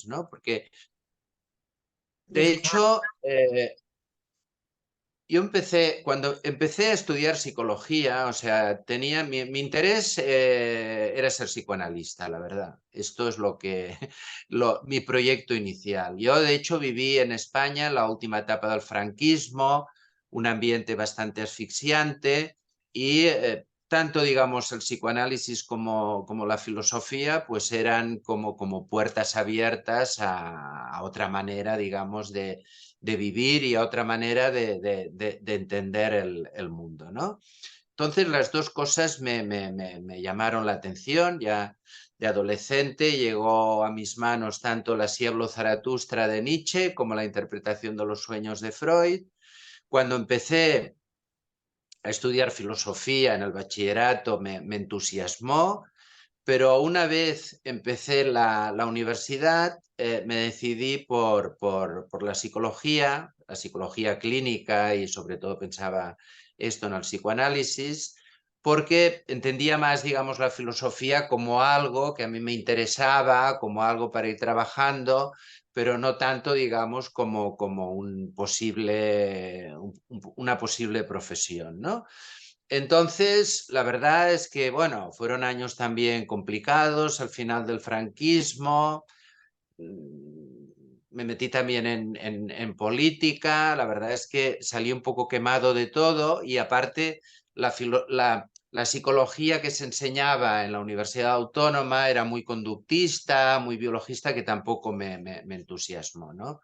¿no? Porque, de Desde hecho, yo cuando empecé a estudiar psicología, o sea, mi interés era ser psicoanalista, la verdad. Esto es mi proyecto inicial. Yo, de hecho, viví en España en la última etapa del franquismo, un ambiente bastante asfixiante y tanto, digamos, el psicoanálisis como la filosofía, pues eran como puertas abiertas a otra manera, digamos, de vivir y a otra manera de entender el mundo, ¿no? Entonces las dos cosas me llamaron la atención. Ya de adolescente llegó a mis manos tanto la Si hablo Zaratustra de Nietzsche como la interpretación de los sueños de Freud. Cuando empecé a estudiar filosofía en el bachillerato me entusiasmó, pero una vez empecé la universidad, me decidí por la psicología clínica, y sobre todo pensaba esto en el psicoanálisis, porque entendía más, digamos, la filosofía como algo que a mí me interesaba, como algo para ir trabajando, pero no tanto, digamos, como una posible profesión, ¿no? Entonces, la verdad es que, bueno, fueron años también complicados al final del franquismo. Me metí también en política. La verdad es que salí un poco quemado de todo, y aparte la psicología que se enseñaba en la Universidad Autónoma era muy conductista, muy biologista, que tampoco me entusiasmó, ¿no?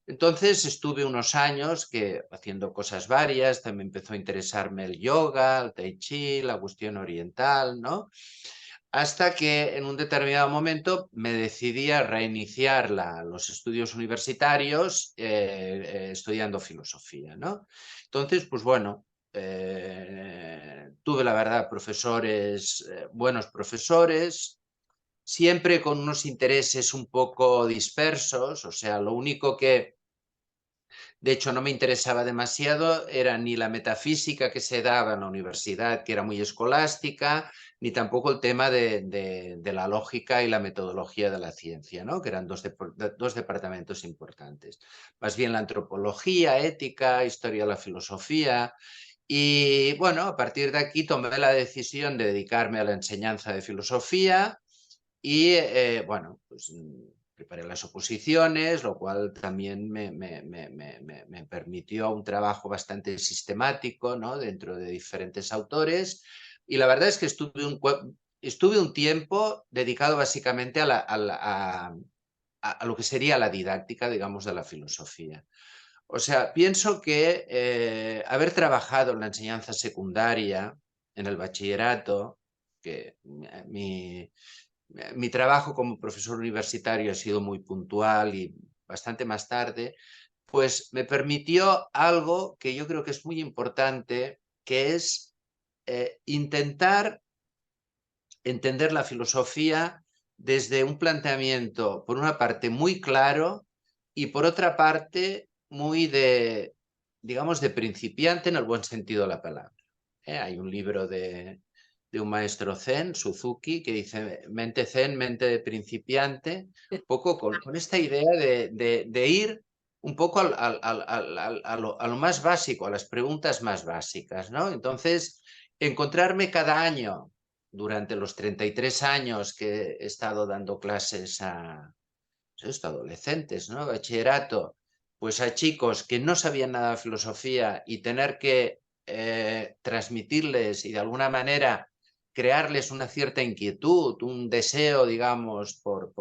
Entonces estuve unos años haciendo cosas varias. También empezó a interesarme el yoga, el tai chi, la cuestión oriental, ¿no? Hasta que en un determinado momento me decidí a reiniciar los estudios universitarios, estudiando filosofía, ¿no? Entonces, pues bueno, tuve la verdad buenos profesores, siempre con unos intereses un poco dispersos. O sea, lo único que de hecho no me interesaba demasiado era ni la metafísica que se daba en la universidad, que era muy escolástica, ni tampoco el tema de la lógica y la metodología de la ciencia, ¿no? Que eran dos departamentos importantes. Más bien la antropología, ética, historia de la filosofía. Y bueno, a partir de aquí tomé la decisión de dedicarme a la enseñanza de filosofía. Y bueno, pues preparé las oposiciones, lo cual también me permitió un trabajo bastante sistemático, ¿no? Dentro de diferentes autores. Y la verdad es que estuve un tiempo dedicado básicamente a lo que sería la didáctica, digamos, de la filosofía. O sea, pienso que haber trabajado en la enseñanza secundaria, en el bachillerato, que mi trabajo como profesor universitario ha sido muy puntual y bastante más tarde, pues me permitió algo que yo creo que es muy importante, que es intentar entender la filosofía desde un planteamiento, por una parte, muy claro, y por otra parte, muy digamos, de principiante en el buen sentido de la palabra. Hay un libro de un maestro zen, Suzuki, que dice mente zen, mente de principiante, un poco con esta idea de ir un poco a lo más básico, a las preguntas más básicas, ¿no? Entonces, encontrarme cada año, durante los 33 años que he estado dando clases a adolescentes, ¿no? Bachillerato, pues a chicos que no sabían nada de filosofía, y tener que transmitirles y de alguna manera crearles una cierta inquietud, un deseo, digamos, por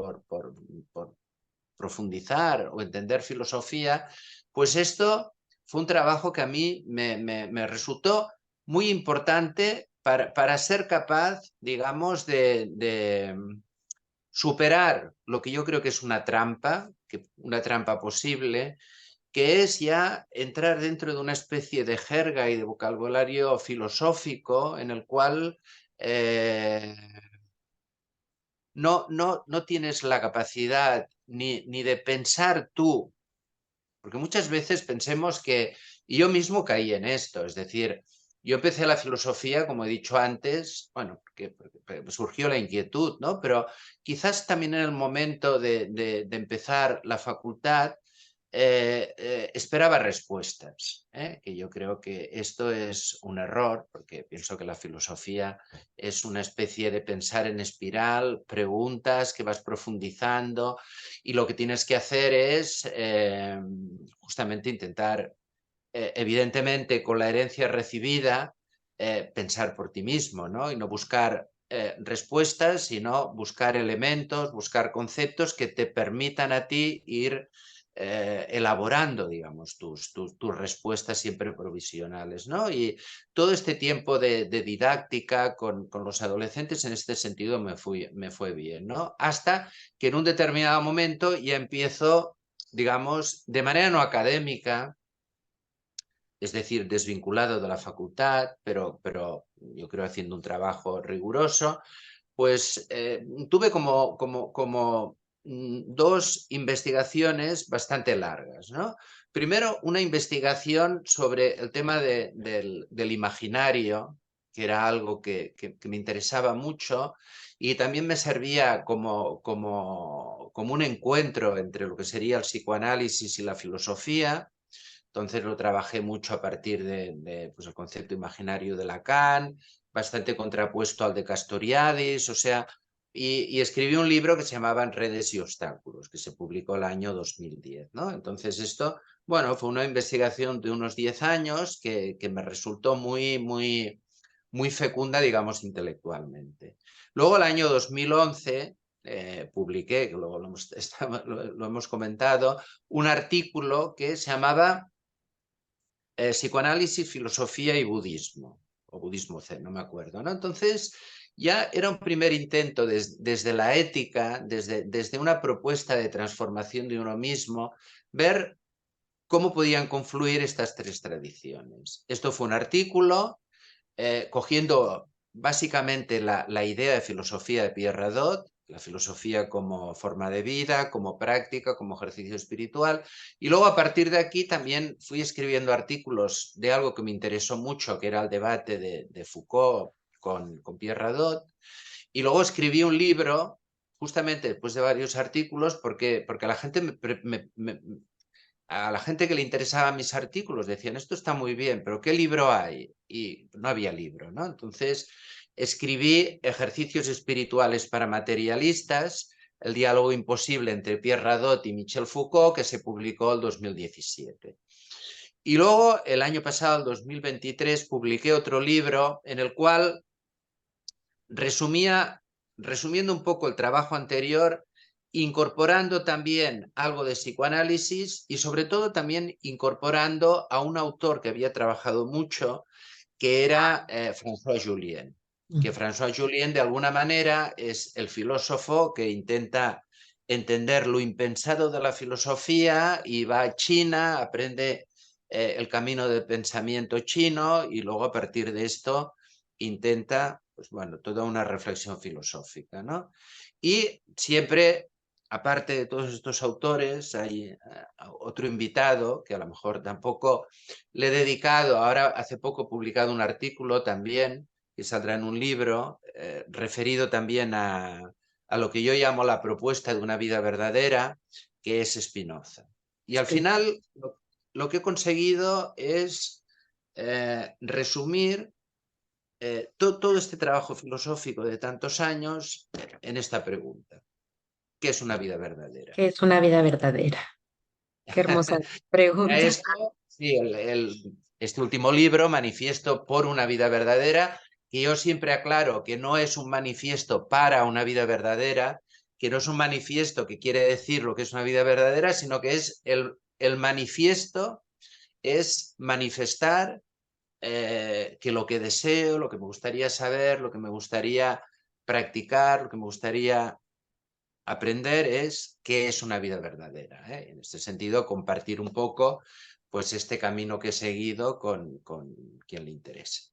profundizar o entender filosofía, pues esto fue un trabajo que a mí me resultó muy importante para ser capaz, digamos, de superar lo que yo creo que es una trampa posible, que es ya entrar dentro de una especie de jerga y de vocabulario filosófico en el cual eh, no tienes la capacidad ni de pensar tú, porque muchas veces pensemos que, y yo mismo caí en esto, es decir, Yo empecé la filosofía, como he dicho antes, bueno, porque surgió la inquietud, ¿no? Pero quizás también en el momento de empezar la facultad esperaba respuestas, ¿eh? Que yo creo que esto es un error, porque pienso que la filosofía es una especie de pensar en espiral, preguntas que vas profundizando y lo que tienes que hacer es justamente intentar evidentemente con la herencia recibida, pensar por ti mismo, ¿no? Y no buscar respuestas, sino buscar elementos, buscar conceptos que te permitan a ti ir elaborando, digamos, tus respuestas siempre provisionales, ¿no? Y todo este tiempo de didáctica con los adolescentes en este sentido me fue bien, ¿no? Hasta que en un determinado momento ya empiezo, digamos, de manera no académica, es decir, desvinculado de la facultad, pero yo creo haciendo un trabajo riguroso, pues tuve como dos investigaciones bastante largas, ¿no? Primero, una investigación sobre el tema del imaginario, que era algo que me interesaba mucho y también me servía como un encuentro entre lo que sería el psicoanálisis y la filosofía. Entonces lo trabajé mucho a partir pues, el concepto imaginario de Lacan, bastante contrapuesto al de Castoriadis, o sea, y escribí un libro que se llamaba Redes y Obstáculos, que se publicó el año 2010, ¿no? Entonces esto, bueno, fue una investigación de unos 10 años que me resultó muy fecunda, digamos, intelectualmente. Luego el año 2011 publiqué, que luego lo hemos comentado, un artículo que se llamaba psicoanálisis, filosofía y budismo, o budismo zen, no me acuerdo, ¿no? Entonces ya era un primer intento desde la ética, desde una propuesta de transformación de uno mismo, ver cómo podían confluir estas tres tradiciones. Esto fue un artículo cogiendo básicamente la idea de filosofía de Pierre Radot, la filosofía como forma de vida, como práctica, como ejercicio espiritual. Y luego a partir de aquí también fui escribiendo artículos de algo que me interesó mucho, que era el debate de Foucault con Pierre Radot. Y luego escribí un libro, justamente después de varios artículos, porque a la gente a la gente que le interesaban mis artículos decían, esto está muy bien, pero ¿qué libro hay? Y no había libro, ¿no? Entonces escribí Ejercicios espirituales para materialistas, el diálogo imposible entre Pierre Radot y Michel Foucault, que se publicó en 2017. Y luego, el año pasado, el 2023, publiqué otro libro en el cual resumiendo un poco el trabajo anterior, incorporando también algo de psicoanálisis y sobre todo también incorporando a un autor que había trabajado mucho, que era François Julien, que François Julien de alguna manera es el filósofo que intenta entender lo impensado de la filosofía y va a China, aprende el camino del pensamiento chino y luego a partir de esto intenta, pues bueno, toda una reflexión filosófica, ¿no? Y siempre, aparte de todos estos autores, hay otro invitado que a lo mejor tampoco le he dedicado, ahora hace poco he publicado un artículo también, que saldrá en un libro, referido también a lo que yo llamo la propuesta de una vida verdadera, que es Spinoza. Y al Sí. final lo que he conseguido es resumir todo este trabajo filosófico de tantos años en esta pregunta. ¿Qué es una vida verdadera? ¿Qué es una vida verdadera? Qué hermosa A pregunta. esto, sí, este último libro, Manifiesto por una vida verdadera, que yo siempre aclaro que no es un manifiesto para una vida verdadera, que no es un manifiesto que quiere decir lo que es una vida verdadera, sino que es el manifiesto, es manifestar que lo que deseo, lo que me gustaría saber, lo que me gustaría practicar, lo que me gustaría aprender es qué es una vida verdadera, ¿eh? En este sentido, compartir un poco pues este camino que he seguido con quien le interese.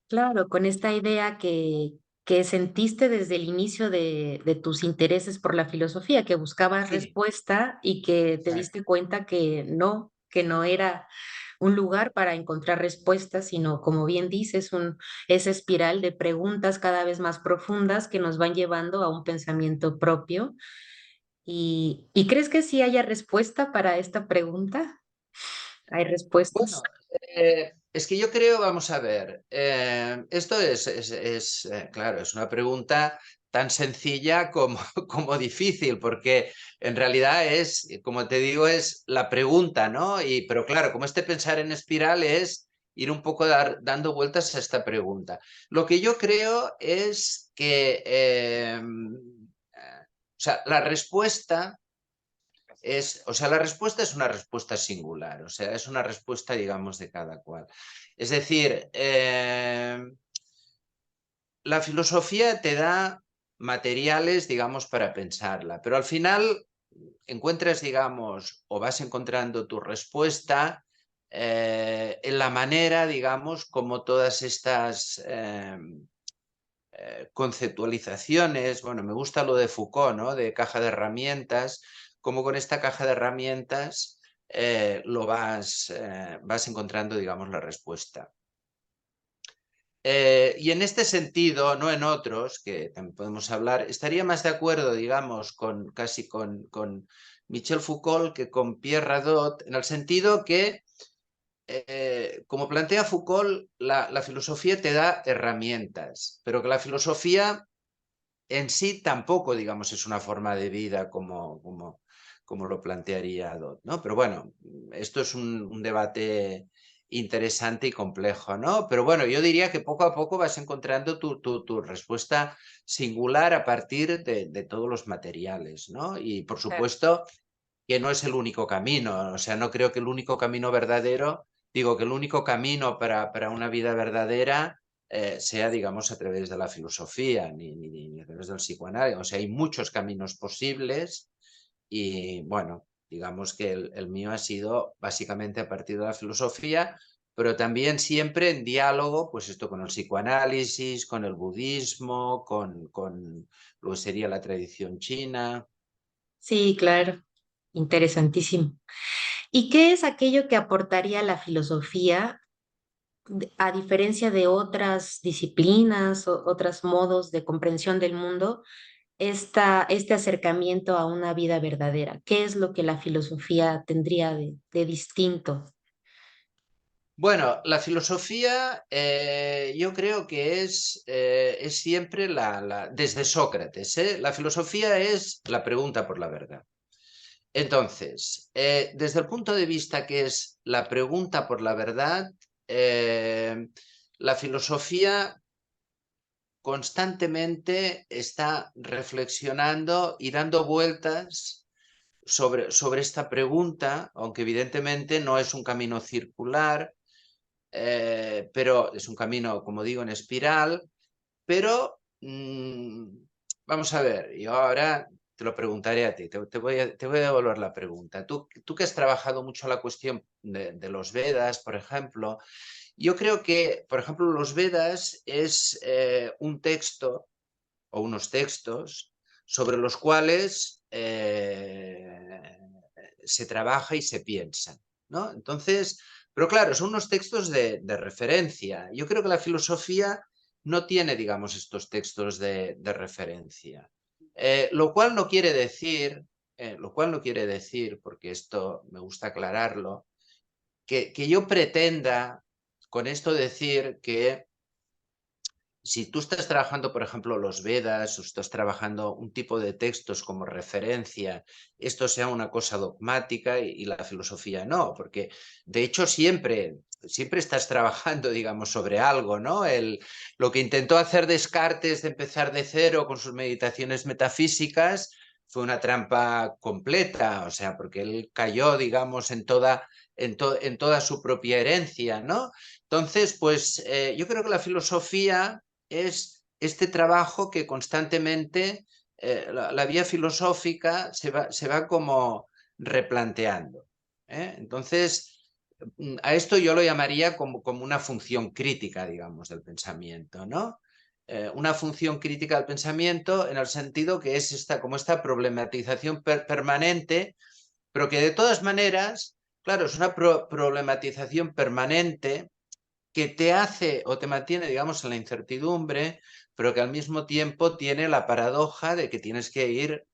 Claro, con esta idea que sentiste desde el inicio de tus intereses por la filosofía, que buscabas Sí, respuesta y que te exacto. diste cuenta que no era un lugar para encontrar respuestas, sino, como bien dices, esa espiral de preguntas cada vez más profundas que nos van llevando a un pensamiento propio. ¿Y crees que sí haya respuesta para esta pregunta? ¿Hay respuestas? Bueno, es que yo creo, vamos a ver, esto claro, es una pregunta tan sencilla como, como difícil, porque en realidad es, como te digo, es la pregunta, ¿no? Pero claro, como este pensar en espiral es ir un poco dando vueltas a esta pregunta. Lo que yo creo es que, o sea, la respuesta o sea, la respuesta es una respuesta singular, o sea, es una respuesta, digamos, de cada cual. Es decir, la filosofía te da materiales, digamos, para pensarla, pero al final encuentras, digamos, o vas encontrando tu respuesta en la manera, digamos, como todas estas conceptualizaciones, bueno, me gusta lo de Foucault, ¿no? De caja de herramientas, como con esta caja de herramientas vas encontrando, digamos, la respuesta. Y en este sentido, no en otros, que también podemos hablar, estaría más de acuerdo, digamos, casi con Michel Foucault que con Pierre Radot, en el sentido que como plantea Foucault, la filosofía te da herramientas, pero que la filosofía en sí tampoco, digamos, es una forma de vida como lo plantearía Dot, ¿no? Pero bueno, esto es un debate interesante y complejo, ¿no? Pero bueno, yo diría que poco a poco vas encontrando tu respuesta singular a partir de todos los materiales, ¿no? Y por supuesto que no es el único camino, o sea, no creo que el único camino verdadero, digo que el único camino para una vida verdadera sea, digamos, a través de la filosofía, ni a través del psicoanálisis. O sea, hay muchos caminos posibles y, bueno, digamos que el mío ha sido básicamente a partir de la filosofía, pero también siempre en diálogo, pues esto con el psicoanálisis, con el budismo, con lo que sería la tradición china. Sí, claro, interesantísimo. ¿Y qué es aquello que aportaría la filosofía, a diferencia de otras disciplinas o otros modos de comprensión del mundo, este acercamiento a una vida verdadera? ¿Qué es lo que la filosofía tendría de distinto? Bueno, la filosofía yo creo que es siempre desde Sócrates, ¿eh? La filosofía es la pregunta por la verdad. Entonces, desde el punto de vista que es la pregunta por la verdad, la filosofía constantemente está reflexionando y dando vueltas sobre esta pregunta, aunque evidentemente no es un camino circular, pero es un camino, como digo, en espiral, pero vamos a ver, yo ahora te lo preguntaré a ti, te voy a devolver la pregunta. Tú que has trabajado mucho la cuestión de los Vedas, por ejemplo, yo creo que, por ejemplo, los Vedas es un texto o unos textos sobre los cuales se trabaja y se piensa, ¿no? Entonces, pero claro, son unos textos de referencia. Yo creo que la filosofía no tiene, digamos, estos textos de referencia. Lo cual no quiere decir, porque esto me gusta aclararlo, que yo pretenda con esto decir que si tú estás trabajando, por ejemplo, los Vedas o estás trabajando un tipo de textos como referencia, esto sea una cosa dogmática y la filosofía no, porque de hecho siempre estás trabajando, digamos, sobre algo, ¿no? Lo que intentó hacer Descartes de empezar de cero con sus meditaciones metafísicas fue una trampa completa, o sea, porque él cayó, digamos, en toda su propia herencia, ¿no? Entonces, pues yo creo que la filosofía es este trabajo que constantemente la vía filosófica se va como replanteando. Entonces, a esto yo lo llamaría como una función crítica, digamos, del pensamiento, ¿no? Una función crítica del pensamiento en el sentido que es como esta problematización permanente, pero que de todas maneras claro, es una problematización permanente que te hace o te mantiene, digamos, en la incertidumbre, pero que al mismo tiempo tiene la paradoja de que tienes que ir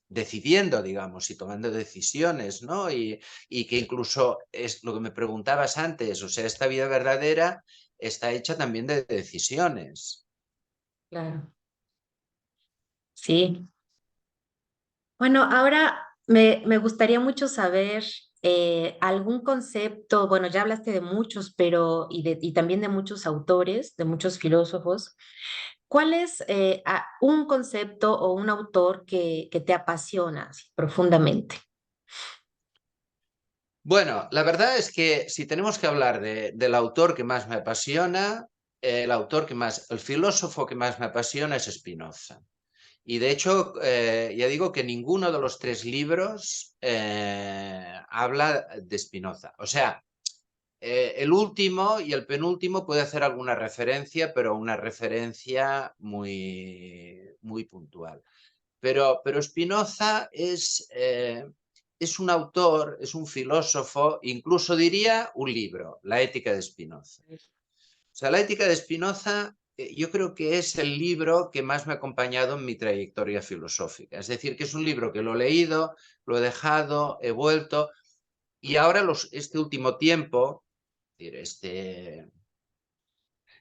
decidiendo, digamos, y tomando decisiones, ¿no? Y que incluso es lo que me preguntabas antes, o sea, esta vida verdadera está hecha también de decisiones. Claro, sí. Bueno, ahora me gustaría mucho saber algún concepto, bueno, ya hablaste de muchos, pero y también de muchos autores, de muchos filósofos. ¿Cuál es un concepto o un autor que te apasiona así, profundamente? Bueno, la verdad es que si tenemos que hablar del autor que más me apasiona, el filósofo que más me apasiona es Spinoza. Y de hecho, ya digo que ninguno de los tres libros habla de Spinoza. O sea, el último y el penúltimo puede hacer alguna referencia, pero una referencia muy puntual. Pero Spinoza es un autor, es un filósofo, incluso diría un libro, La ética de Spinoza. O sea, La ética de Spinoza yo creo que es el libro que más me ha acompañado en mi trayectoria filosófica. Es decir, que es un libro que lo he leído, lo he dejado, he vuelto y ahora este último tiempo,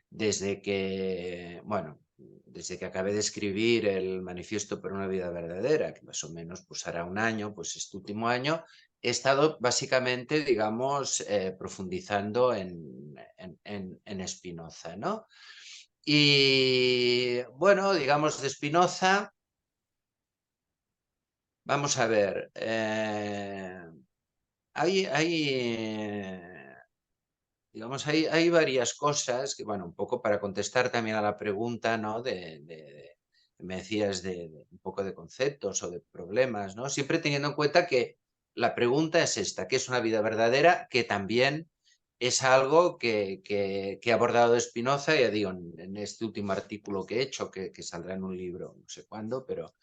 desde que, bueno, desde que acabé de escribir el Manifiesto por una vida verdadera, que más o menos pues hará un año, pues este último año, he estado básicamente, digamos, profundizando en Spinoza, ¿no? Y bueno, digamos, de Spinoza, vamos a ver, digamos, hay varias cosas que, bueno, un poco para contestar también a la pregunta, ¿no? Me decías de un poco de conceptos o de problemas, ¿no? Siempre teniendo en cuenta que la pregunta es esta, ¿qué es una vida verdadera? Que también es algo que he abordado de Spinoza, ya digo, en este último artículo que he hecho, que saldrá en un libro, no sé cuándo, pero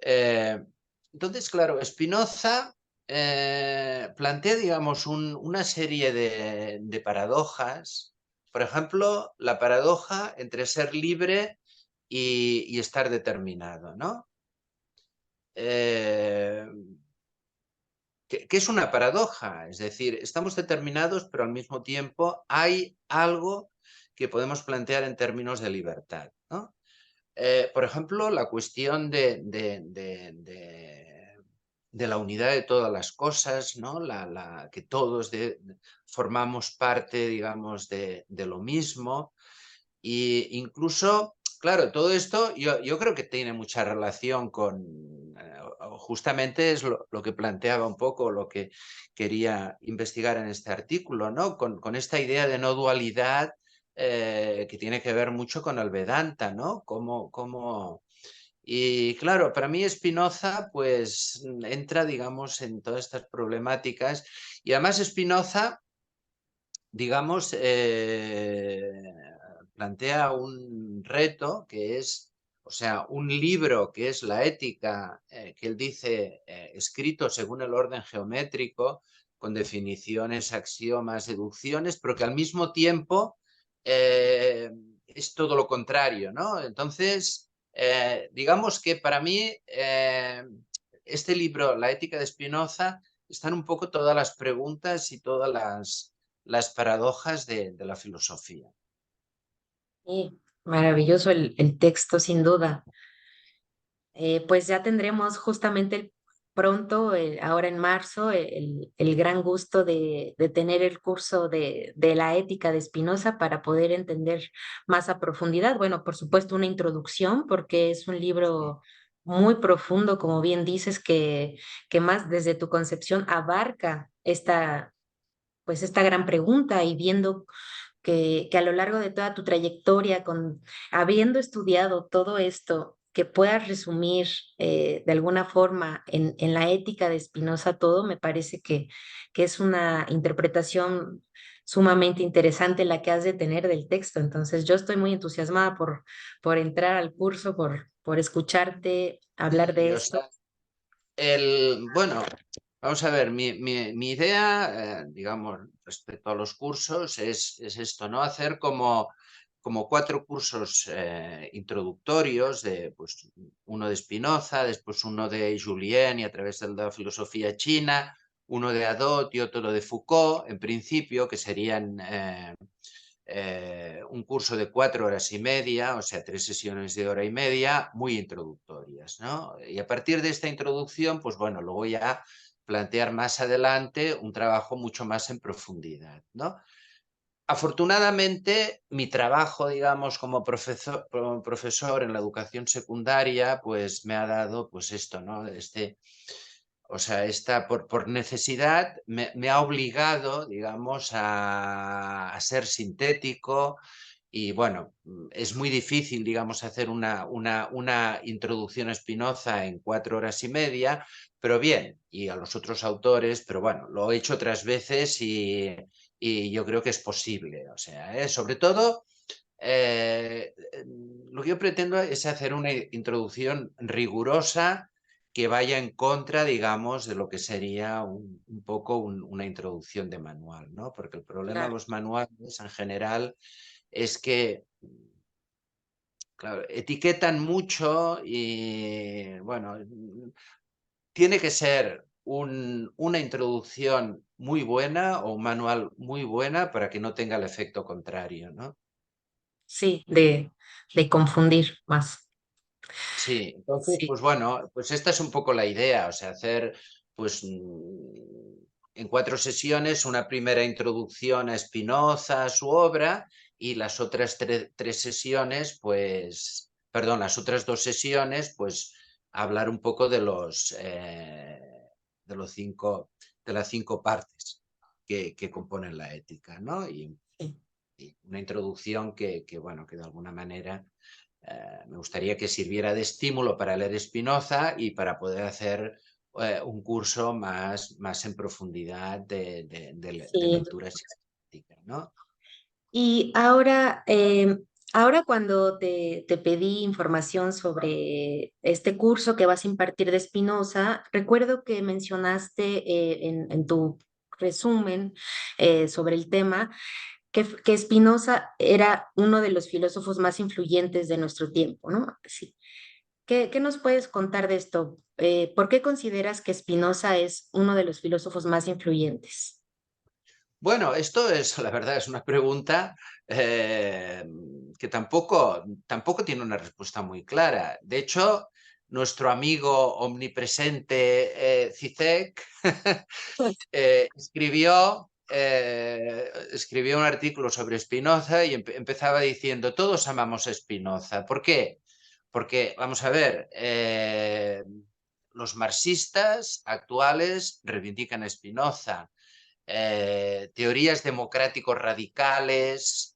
eh, entonces, claro, Spinoza plantea, digamos, una serie de paradojas. Por ejemplo, la paradoja entre ser libre y estar determinado, ¿no? Eh, que es una paradoja, es decir, estamos determinados, pero al mismo tiempo hay algo que podemos plantear en términos de libertad, ¿no? Por ejemplo, la cuestión de la unidad de todas las cosas, ¿no? Que todos formamos parte, digamos, de lo mismo. Y incluso, claro, todo esto yo creo que tiene mucha relación justamente es lo que planteaba un poco, lo que quería investigar en este artículo, ¿no? Con esta idea de no dualidad que tiene que ver mucho con el Vedanta, ¿no? Y claro, para mí Spinoza pues entra, digamos, en todas estas problemáticas y además Spinoza, digamos, plantea un reto que es, o sea, un libro que es la ética, que él dice, escrito según el orden geométrico, con definiciones, axiomas, deducciones, pero que al mismo tiempo es todo lo contrario, ¿no? Entonces, digamos que para mí este libro, La ética de Spinoza, están un poco todas las preguntas y todas las paradojas de la filosofía. Sí, maravilloso el texto, sin duda. Pues ya tendremos justamente pronto, ahora en marzo, el gran gusto de tener el curso de la ética de Spinoza para poder entender más a profundidad. Bueno, por supuesto, una introducción, porque es un Sí, libro muy profundo, como bien dices, que más desde tu concepción abarca pues esta gran pregunta y viendo que a lo largo de toda tu trayectoria, habiendo estudiado todo esto, que puedas resumir de alguna forma en la ética de Spinoza todo, me parece que es una interpretación sumamente interesante la que has de tener del texto. Entonces, yo estoy muy entusiasmada por entrar al curso, por escucharte hablar de o esto. sea, bueno, Vamos a ver, mi idea, digamos, respecto a los cursos es esto, ¿no? Hacer como 4 cursos introductorios, pues, uno de Spinoza, después uno de Julien y a través de la filosofía china, uno de Hadot y otro de Foucault, en principio, que serían un curso de 4 horas y media, o sea, 3 sesiones de hora y media, muy introductorias, ¿no? Y a partir de esta introducción, pues bueno, luego ya plantear más adelante un trabajo mucho más en profundidad, ¿no? Afortunadamente, mi trabajo, digamos, como profesor en la educación secundaria, pues me ha dado, pues esto, ¿no? O sea, por necesidad me ha obligado, digamos, a ser sintético y bueno, es muy difícil, digamos, hacer una introducción a Spinoza en 4 horas y media, pero bien, y a los otros autores, pero bueno, lo he hecho otras veces y yo creo que es posible. O sea, sobre todo, eh, lo que yo pretendo es hacer una introducción rigurosa que vaya en contra, digamos, de lo que sería un poco una introducción de manual, ¿no? Porque el problema de Claro. los manuales en general es que, claro, etiquetan mucho y, bueno, tiene que ser una introducción muy buena o un manual muy buena para que no tenga el efecto contrario, ¿no? Sí, de confundir más. Sí, entonces, Sí, pues bueno, pues esta es un poco la idea, o sea, hacer pues en 4 sesiones una primera introducción a Spinoza, a su obra, y las otras 3 sesiones, pues, perdón, las otras 2 sesiones, pues hablar un poco de los de las 5 partes que componen la ética, ¿no? sí. Y una introducción bueno, que de alguna manera me gustaría que sirviera de estímulo para leer Spinoza y para poder hacer un curso más en profundidad de Sí. lectura sistemática, ¿no? Y ahora, ahora cuando te pedí información sobre este curso que vas a impartir de Spinoza, recuerdo que mencionaste en tu resumen sobre el tema que Spinoza era uno de los filósofos más influyentes de nuestro tiempo, ¿no? Sí. ¿Qué nos puedes contar de esto? ¿Por qué consideras que Spinoza es uno de los filósofos más influyentes? Bueno, esto es, la verdad, es una pregunta eh, que tampoco tiene una respuesta muy clara. De hecho, nuestro amigo omnipresente Zizek escribió un artículo sobre Spinoza y empezaba diciendo, todos amamos a Spinoza. ¿Por qué? Porque, vamos a ver, los marxistas actuales reivindican a Spinoza, teorías democráticos radicales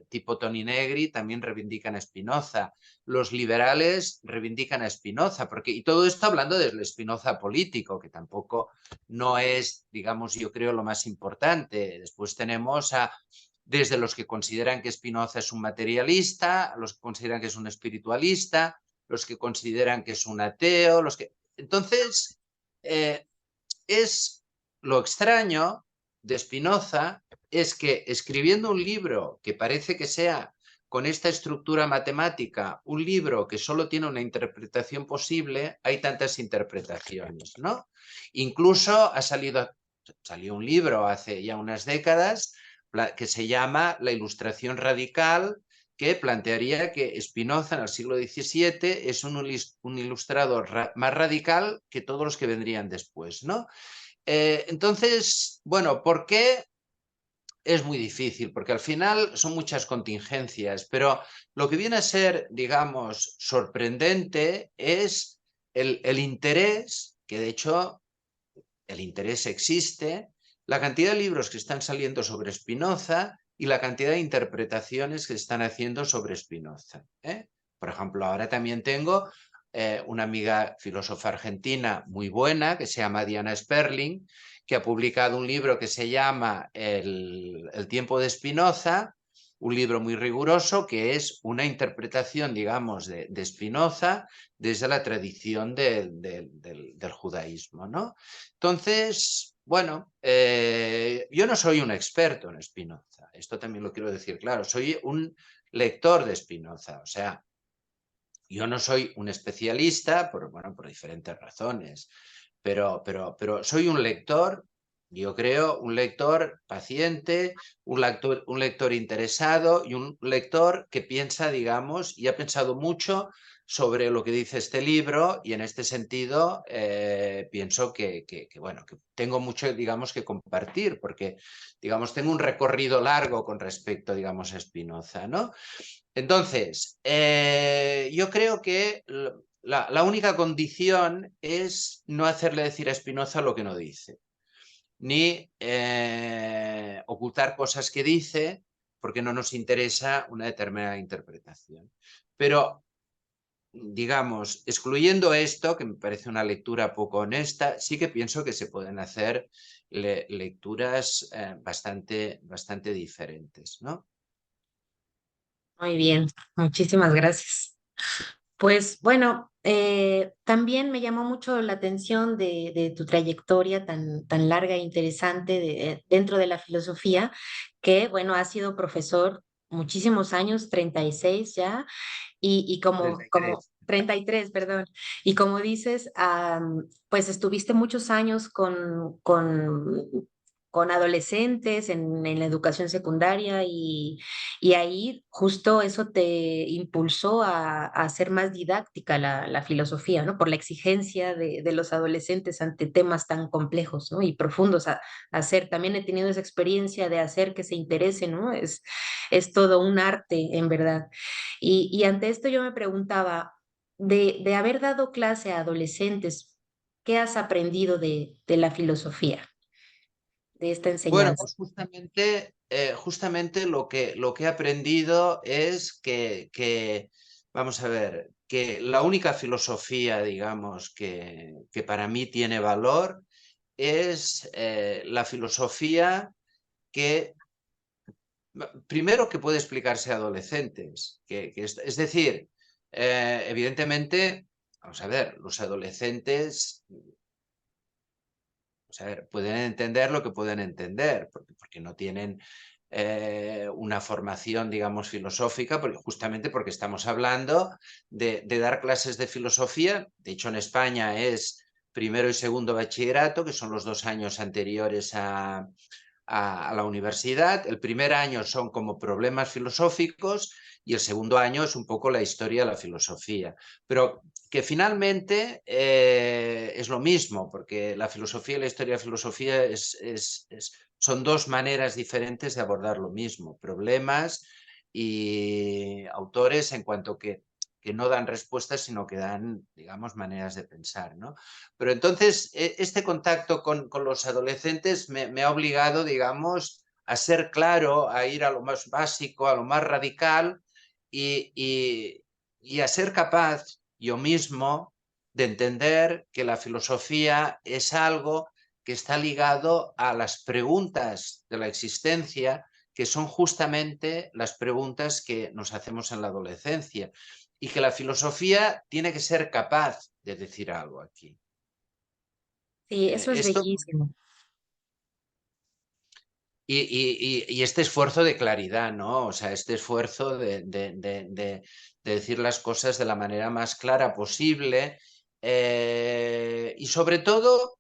tipo Toni Negri también reivindican a Spinoza. Los liberales reivindican a Spinoza, y todo esto hablando del Spinoza político, que tampoco no es, digamos, yo creo lo más importante. Después tenemos desde los que consideran que Spinoza es un materialista, los que consideran que es un espiritualista, los que consideran que es un ateo, Entonces, es lo extraño de Spinoza es que escribiendo un libro que parece que sea con esta estructura matemática, un libro que solo tiene una interpretación posible, hay tantas interpretaciones, ¿no? Incluso salió un libro hace ya unas décadas que se llama La Ilustración Radical, que plantearía que Spinoza en el siglo XVII es un ilustrador más radical que todos los que vendrían después, ¿no? Entonces, bueno, ¿por qué? Es muy difícil, porque al final son muchas contingencias, pero lo que viene a ser, digamos, sorprendente es el interés, que de hecho el interés existe, la cantidad de libros que están saliendo sobre Spinoza y la cantidad de interpretaciones que se están haciendo sobre Spinoza. Por ejemplo, ahora también tengo una amiga filósofa argentina muy buena que se llama Diana Sperling, que ha publicado un libro que se llama El tiempo de Spinoza, un libro muy riguroso que es una interpretación, digamos, de Spinoza desde la tradición del judaísmo, ¿no? Entonces, bueno, yo no soy un experto en Spinoza, esto también lo quiero decir claro, soy un lector de Spinoza, o sea, yo no soy un especialista, bueno, por diferentes razones, pero soy un lector, yo creo, un lector paciente, un lector interesado y un lector que piensa, digamos, y ha pensado mucho sobre lo que dice este libro y en este sentido pienso bueno, que tengo mucho, digamos, que compartir porque, digamos, tengo un recorrido largo con respecto, digamos, a Spinoza, ¿no? Entonces, yo creo que la única condición es no hacerle decir a Spinoza lo que no dice, ni ocultar cosas que dice porque no nos interesa una determinada interpretación. Pero, digamos, excluyendo esto, que me parece una lectura poco honesta, sí que pienso que se pueden hacer lecturas bastante diferentes, ¿no? Muy bien, muchísimas gracias. Pues bueno, también me llamó mucho la atención de tu trayectoria tan larga e interesante dentro de la filosofía, que bueno, has sido profesor muchísimos años, 36 ya, y como 33. 33, perdón, y como dices, pues estuviste muchos años con adolescentes en la educación secundaria y ahí justo eso te impulsó a hacer más didáctica la filosofía, ¿no? Por la exigencia de los adolescentes ante temas tan complejos, ¿no? Y profundos a hacer. También he tenido esa experiencia de hacer que se interese, ¿no? Es todo un arte, en verdad. Y ante esto yo me preguntaba, de haber dado clase a adolescentes, ¿qué has aprendido de la filosofía, de esta Bueno, enseñanza? pues justamente lo que he aprendido es vamos a ver, que la única filosofía, digamos, que para mí tiene valor es la filosofía que, primero, que puede explicarse a adolescentes, es decir, evidentemente, vamos a ver, los adolescentes o sea, pueden entender lo que pueden entender, porque no tienen una formación, digamos, filosófica, justamente porque estamos hablando de dar clases de filosofía. De hecho, en España es primero y segundo bachillerato, que son los 2 años anteriores a la universidad. El primer año son como problemas filosóficos y el segundo año es un poco la historia de la filosofía. Pero que finalmente es lo mismo, porque la filosofía y la historia de la filosofía son dos maneras diferentes de abordar lo mismo, problemas y autores en cuanto que no dan respuestas, sino que dan, digamos, maneras de pensar, ¿no? Pero entonces, este contacto con los adolescentes me ha obligado, digamos, a ser claro, a ir a lo más básico, a lo más radical y a ser capaz yo mismo de entender que la filosofía es algo que está ligado a las preguntas de la existencia, que son justamente las preguntas que nos hacemos en la adolescencia, y que la filosofía tiene que ser capaz de decir algo aquí. Sí, eso es Esto bellísimo. y este esfuerzo de claridad, ¿no? O sea, este esfuerzo de decir las cosas de la manera más clara posible y sobre todo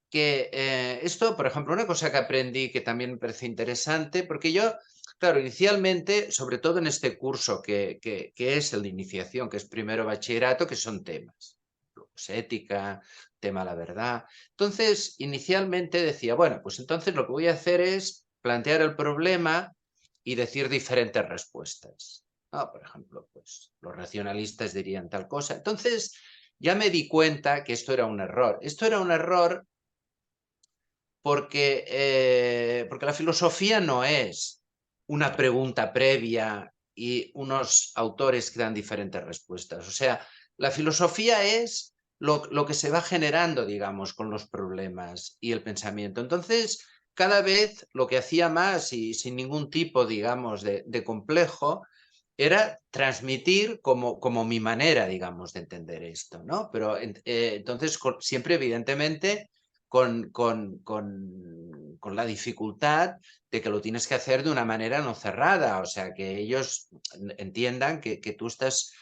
que esto, por ejemplo, una cosa que aprendí que también me parece interesante, porque yo, claro, inicialmente, sobre todo en este curso que es el de iniciación, que es primero bachillerato, que son temas, pues, ética, tema la verdad. Entonces, inicialmente decía, bueno, pues entonces lo que voy a hacer es plantear el problema y decir diferentes respuestas. ¿No? Por ejemplo, pues los racionalistas dirían tal cosa. Entonces, ya me di cuenta que esto era un error. Esto era un error porque la filosofía no es una pregunta previa y unos autores que dan diferentes respuestas. O sea, la filosofía es lo que se va generando, digamos, con los problemas y el pensamiento. Entonces, cada vez lo que hacía más y sin ningún tipo, digamos, de complejo, era transmitir como mi manera, digamos, de entender esto, ¿no? Pero entonces siempre, evidentemente, con la dificultad de que lo tienes que hacer de una manera no cerrada, o sea, que ellos entiendan que tú estás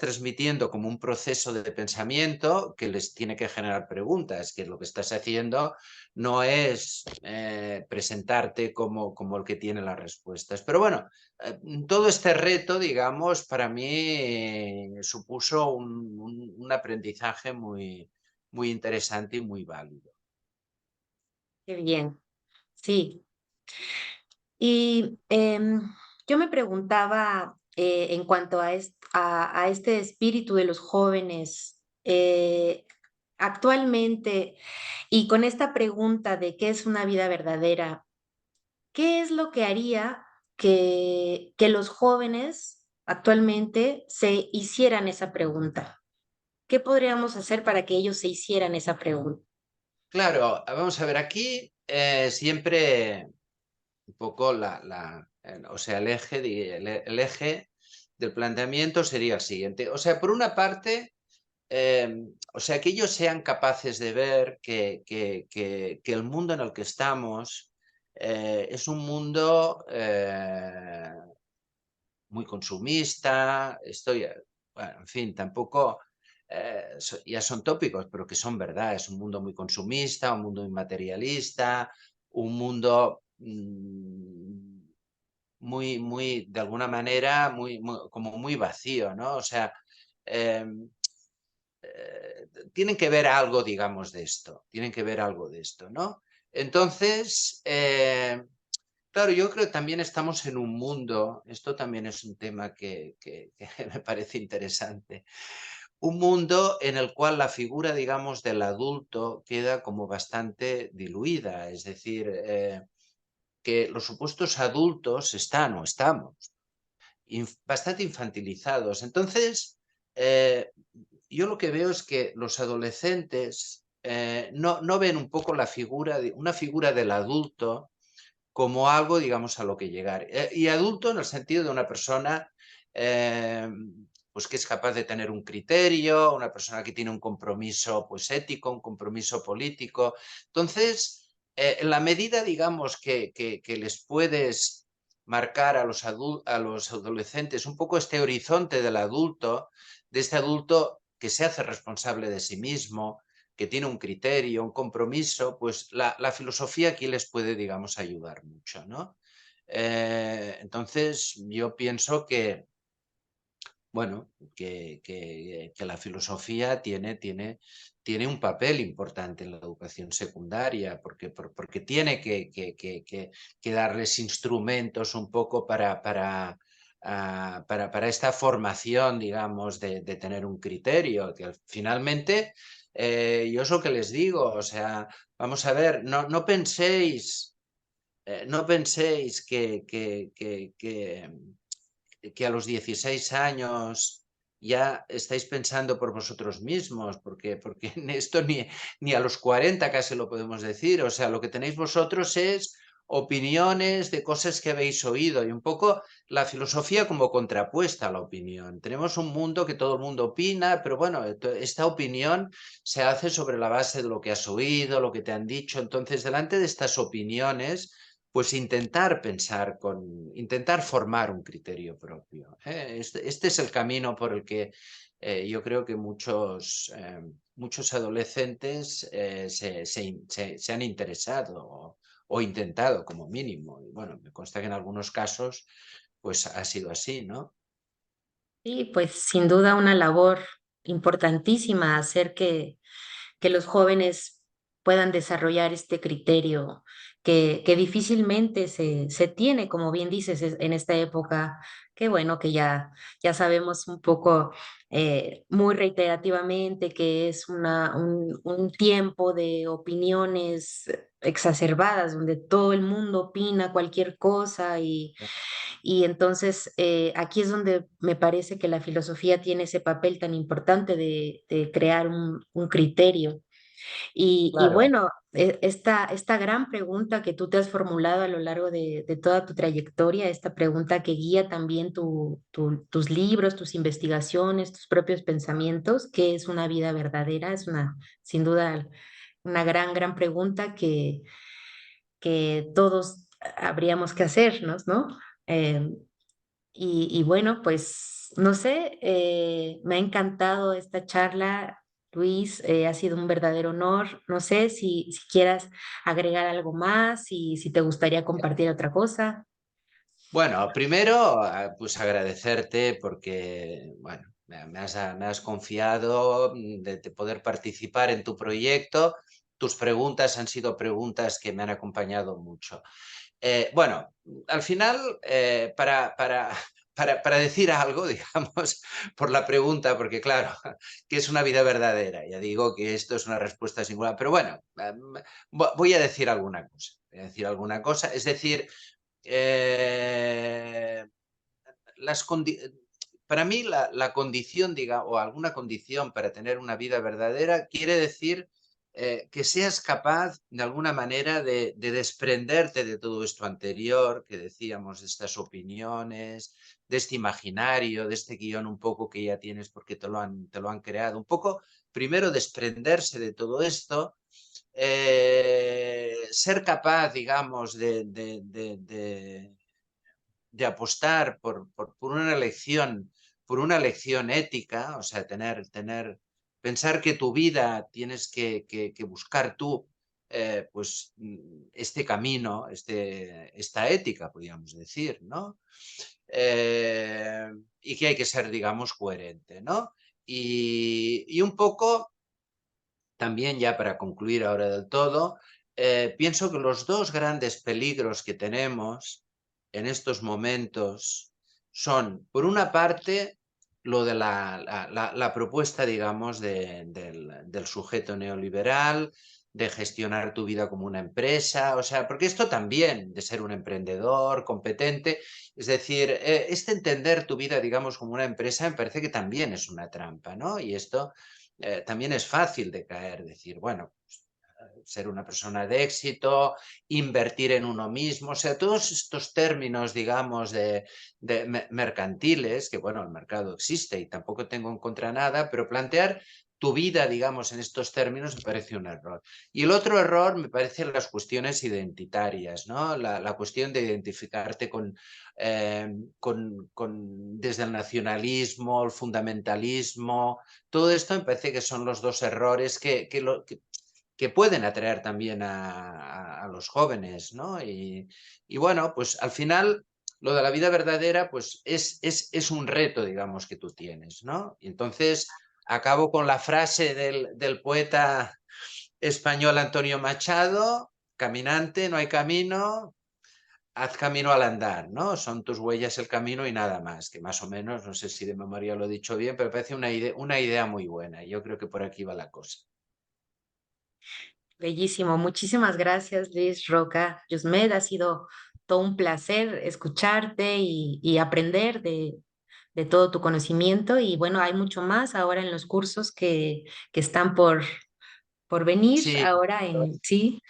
transmitiendo como un proceso de pensamiento que les tiene que generar preguntas, que lo que estás haciendo no es presentarte como el que tiene las respuestas. Pero bueno, todo este reto, digamos, para mí supuso un aprendizaje muy interesante y muy válido. Qué bien, sí. Y yo me preguntaba en cuanto a este espíritu de los jóvenes, actualmente, y con esta pregunta de qué es una vida verdadera, ¿qué es lo que haría que los jóvenes actualmente se hicieran esa pregunta? ¿Qué podríamos hacer para que ellos se hicieran esa pregunta? Claro, vamos a ver, aquí siempre un poco o sea, el eje del planteamiento sería el siguiente. O sea, por una parte, o sea, que ellos sean capaces de ver que el mundo en el que estamos es un mundo muy consumista, bueno, en fin, tampoco, ya son tópicos, pero que son verdad, es un mundo muy consumista, un mundo muy materialista, un mundo de alguna manera, como muy vacío, ¿no? O sea, eh, tienen que ver algo, digamos, de esto, tienen que ver algo de esto, ¿no? Entonces, claro, yo creo que también estamos en un mundo, esto también es un tema que me parece interesante, un mundo en el cual la figura, digamos, del adulto queda como bastante diluida, es decir, que los supuestos adultos están o estamos bastante infantilizados. Entonces, yo lo que veo es que los adolescentes no ven un poco una figura del adulto como algo, digamos, a lo que llegar. Y adulto en el sentido de una persona eh, pues que es capaz de tener un criterio, una persona que tiene un compromiso pues ético, un compromiso político. Entonces, en la medida, digamos, que les puedes marcar a los adolescentes un poco este horizonte del adulto, de este adulto que se hace responsable de sí mismo, que tiene un criterio, un compromiso, pues la filosofía aquí les puede, digamos, ayudar mucho, ¿no? Entonces, yo pienso que, bueno, que la filosofía tiene un papel importante en la educación secundaria, porque tiene que darles instrumentos un poco para esta formación, digamos, de tener un criterio, que finalmente yo es lo que les digo, o sea, vamos a ver, no penséis que a los 16 años ya estáis pensando por vosotros mismos, porque en esto ni a los 40 casi lo podemos decir, o sea, lo que tenéis vosotros es opiniones de cosas que habéis oído y un poco la filosofía como contrapuesta a la opinión. Tenemos un mundo que todo el mundo opina, pero bueno, esta opinión se hace sobre la base de lo que has oído, lo que te han dicho. Entonces, delante de estas opiniones, pues intentar formar un criterio propio. Este es el camino por el que yo creo que muchos adolescentes se han interesado o intentado como mínimo. Y bueno, me consta que en algunos casos pues ha sido así, ¿no? Sí, pues sin duda una labor importantísima hacer que los jóvenes puedan desarrollar este criterio que difícilmente se tiene, como bien dices, en esta época. Qué bueno que ya sabemos un poco, muy reiterativamente, que es un tiempo de opiniones exacerbadas, donde todo el mundo opina cualquier cosa y entonces aquí es donde me parece que la filosofía tiene ese papel tan importante de crear un criterio. Y Claro. bueno, esta gran pregunta que tú te has formulado a lo largo de toda tu trayectoria, esta pregunta que guía también tus libros, tus investigaciones, tus propios pensamientos, ¿qué es una vida verdadera? Es una, sin duda, una gran pregunta que todos habríamos que hacernos, ¿no? Eh, y bueno, pues no sé, me ha encantado esta charla, Luis, ha sido un verdadero honor. No sé si quieras agregar algo más y si te gustaría compartir otra cosa. Bueno, primero, pues agradecerte porque, bueno, me has confiado de poder participar en tu proyecto. Tus preguntas han sido preguntas que me han acompañado mucho. Bueno, al final, para decir algo, digamos, por la pregunta, porque claro, ¿qué es una vida verdadera? Ya digo que esto es una respuesta singular, pero bueno, voy a decir alguna cosa. Voy a decir alguna cosa, es decir, eh, las para mí la condición, diga, o alguna condición para tener una vida verdadera quiere decir que seas capaz de alguna manera de desprenderte de todo esto anterior que decíamos, de estas opiniones, de este imaginario, de este guión un poco que ya tienes porque te lo han creado. Un poco, primero, desprenderse de todo esto, ser capaz, digamos, de apostar por una elección ética, o sea, pensar que tu vida tienes que buscar tú, pues, este camino, esta ética, podríamos decir, ¿no? Eh, y que hay que ser, digamos, coherente, ¿no? Y un poco también ya para concluir ahora del todo, pienso que los dos grandes peligros que tenemos en estos momentos son, por una parte, lo de la propuesta, digamos, del sujeto neoliberal, de gestionar tu vida como una empresa, o sea, porque esto también, de ser un emprendedor competente, es decir, este entender tu vida, digamos, como una empresa, me parece que también es una trampa, ¿no? Y esto también es fácil de caer, decir, bueno, pues, ser una persona de éxito, invertir en uno mismo, o sea, todos estos términos, digamos, de mercantiles, que bueno, el mercado existe y tampoco tengo en contra nada, pero plantear tu vida, digamos, en estos términos me parece un error. Y el otro error me parecen las cuestiones identitarias, ¿no? La cuestión de identificarte desde el nacionalismo, el fundamentalismo, todo esto me parece que son los dos errores que pueden atraer también a los jóvenes, ¿no? Y bueno, pues al final lo de la vida verdadera pues es un reto, digamos, que tú tienes, ¿no? Y entonces acabo con la frase del poeta español Antonio Machado: caminante, no hay camino, haz camino al andar, ¿no? Son tus huellas el camino y nada más, que más o menos, no sé si de memoria lo he dicho bien, pero parece una idea muy buena. Yo creo que por aquí va la cosa. Bellísimo. Muchísimas gracias, Luis Roca Yusmed. Ha sido todo un placer escucharte y aprender de todo tu conocimiento. Y bueno, hay mucho más ahora en los cursos que están por venir. Sí, Ahora sí,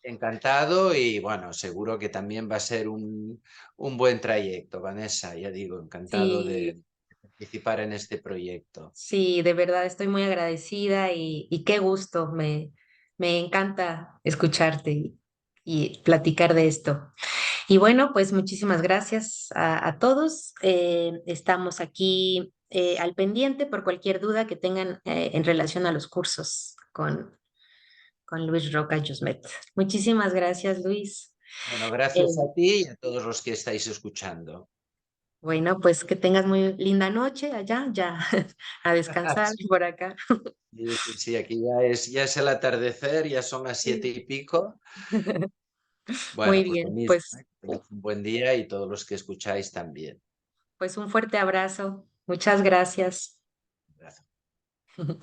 encantado y bueno, seguro que también va a ser un buen trayecto, Vanessa, ya digo, encantado sí, de participar en este proyecto. sí, de verdad estoy muy agradecida y qué gusto. Me encanta escucharte y platicar de esto. Y bueno, pues muchísimas gracias a todos. Estamos aquí al pendiente por cualquier duda que tengan en relación a los cursos con Luis Roca Yusmet. Muchísimas gracias, Luis. Bueno, Eh, gracias a ti y a todos los que estáis escuchando. bueno, pues que tengas muy linda noche allá, ya a descansar por acá. Sí, sí, sí, aquí ya es el atardecer, ya son las 7:00. Muy Bueno, pues lo bien, mismo, pues, ¿eh? Que tengáis un buen día y todos los que escucháis también. pues un fuerte abrazo. Muchas gracias. Gracias. Ujú.